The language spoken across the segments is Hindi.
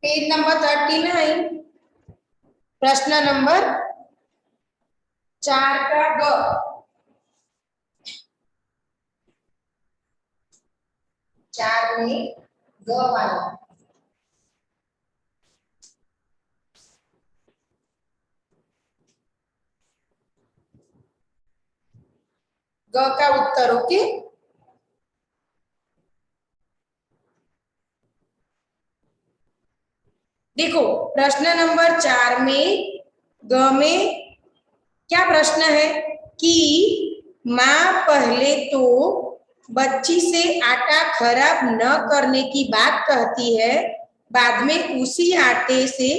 पेज नंबर 39, प्रश्न नंबर 4 का ग। चार में ग वाला ग का उत्तर। ओके, देखो प्रश्न नंबर 4 में ग में क्या प्रश्न है कि माँ पहले तो बच्ची से आटा खराब न करने की बात कहती है, बाद में उसी आटे से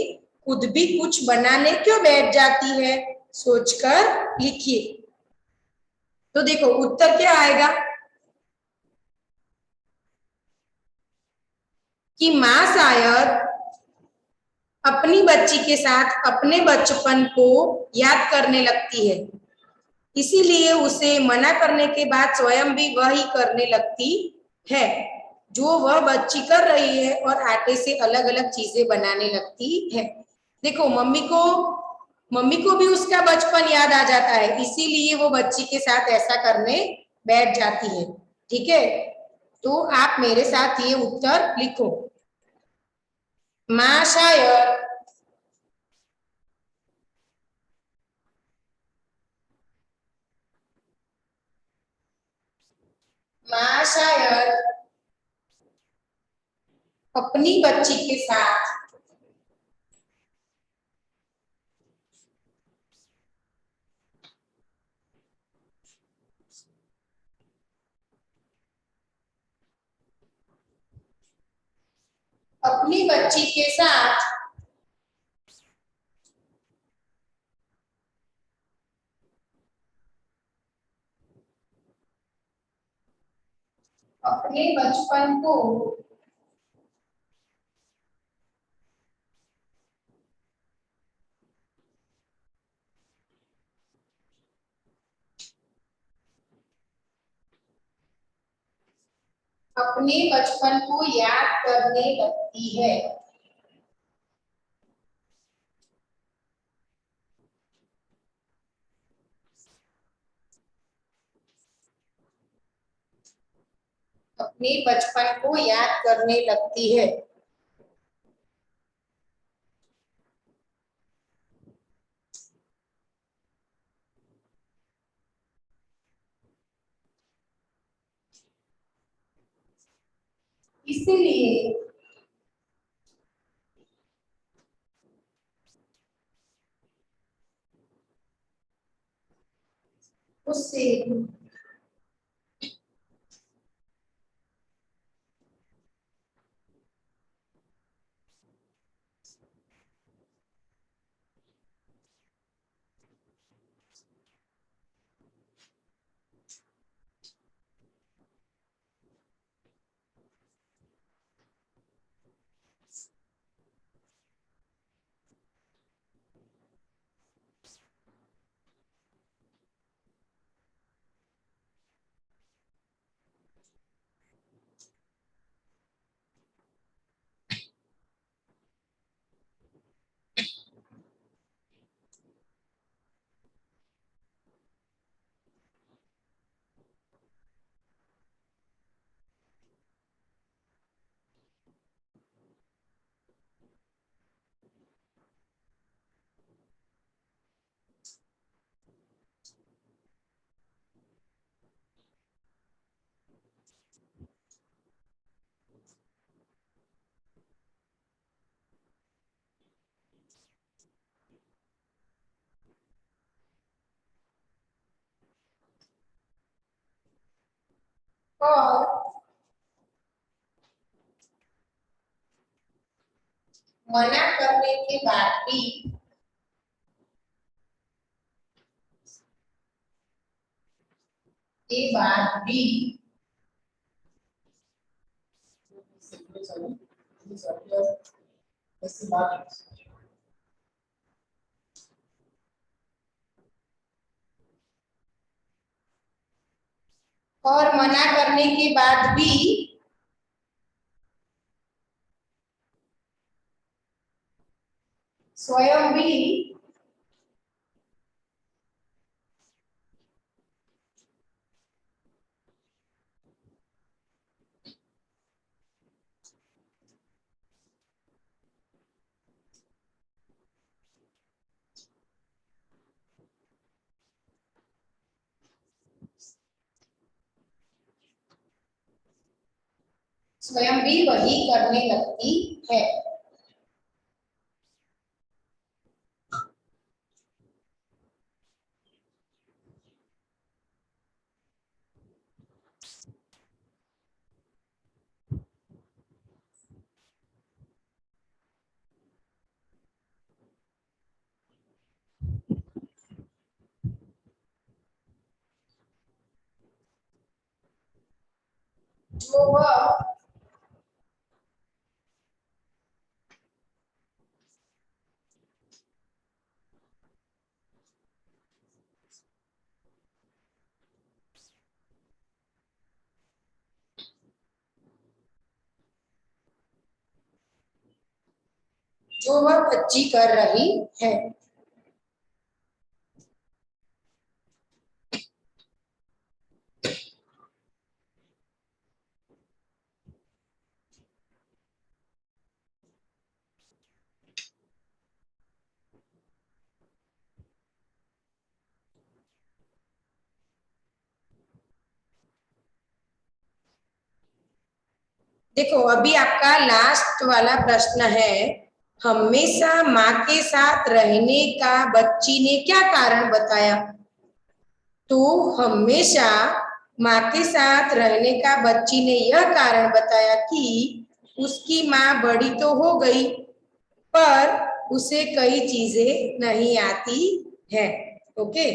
खुद भी कुछ बनाने क्यों बैठ जाती है, सोचकर लिखिए। तो देखो उत्तर क्या आएगा कि माँ शायद अपनी बच्ची के साथ अपने बचपन को याद करने लगती है, इसीलिए उसे मना करने के बाद स्वयं भी वही करने लगती है जो वह बच्ची कर रही है और आटे से अलग अलग चीजें बनाने लगती है। देखो मम्मी को भी उसका बचपन याद आ जाता है, इसीलिए वो बच्ची के साथ ऐसा करने बैठ जाती है। ठीक है, तो आप मेरे साथ ये उत्तर लिखो। माँ शायद माँ शायद अपनी बच्ची के साथ अपनी बच्ची के साथ अपने बचपन को अपने बचपन को याद करने लगती है। अपने बचपन को याद करने लगती है। इसलिए उससे और मना करने के बाद भी और मना करने के बाद भी स्वयं भी वही करने लगती है। जो वह बच्ची कर रही है। देखो अभी आपका लास्ट वाला प्रश्न है, हमेशा माँ के साथ रहने का बच्ची ने क्या कारण बताया। तो हमेशा माँ के साथ रहने का बच्ची ने यह कारण बताया कि उसकी माँ बड़ी तो हो गई पर उसे कई चीजें नहीं आती है। ओके,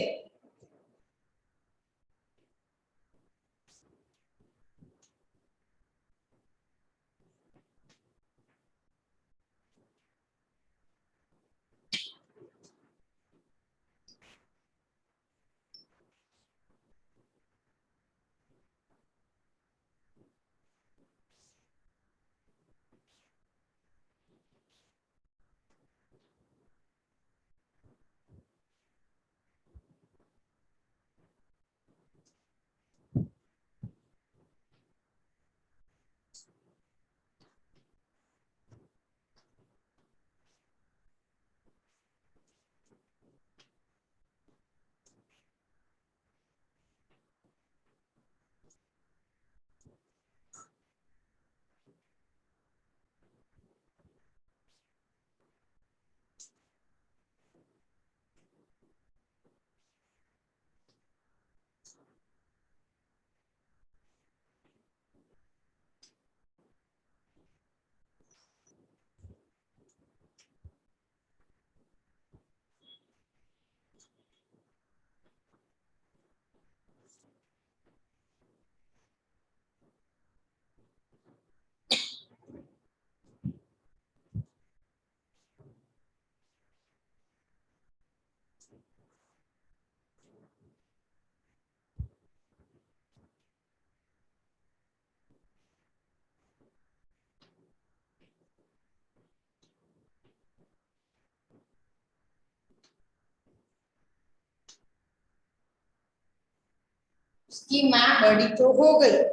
उसकी माँ बड़ी तो हो गई।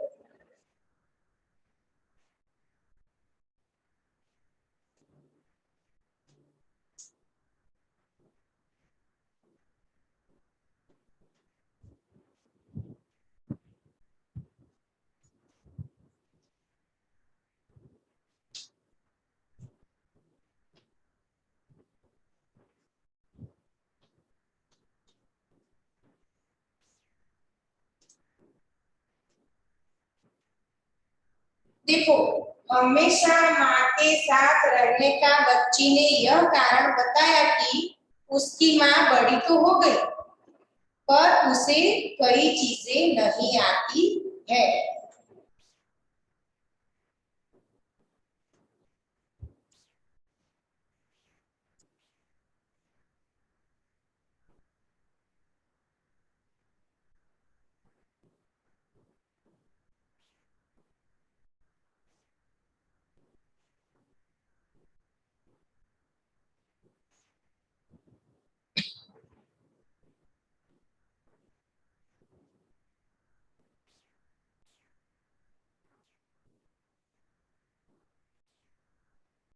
देखो हमेशा माँ के साथ रहने का बच्ची ने यह कारण बताया कि उसकी माँ बड़ी तो हो गई पर उसे कई चीजें नहीं आती है।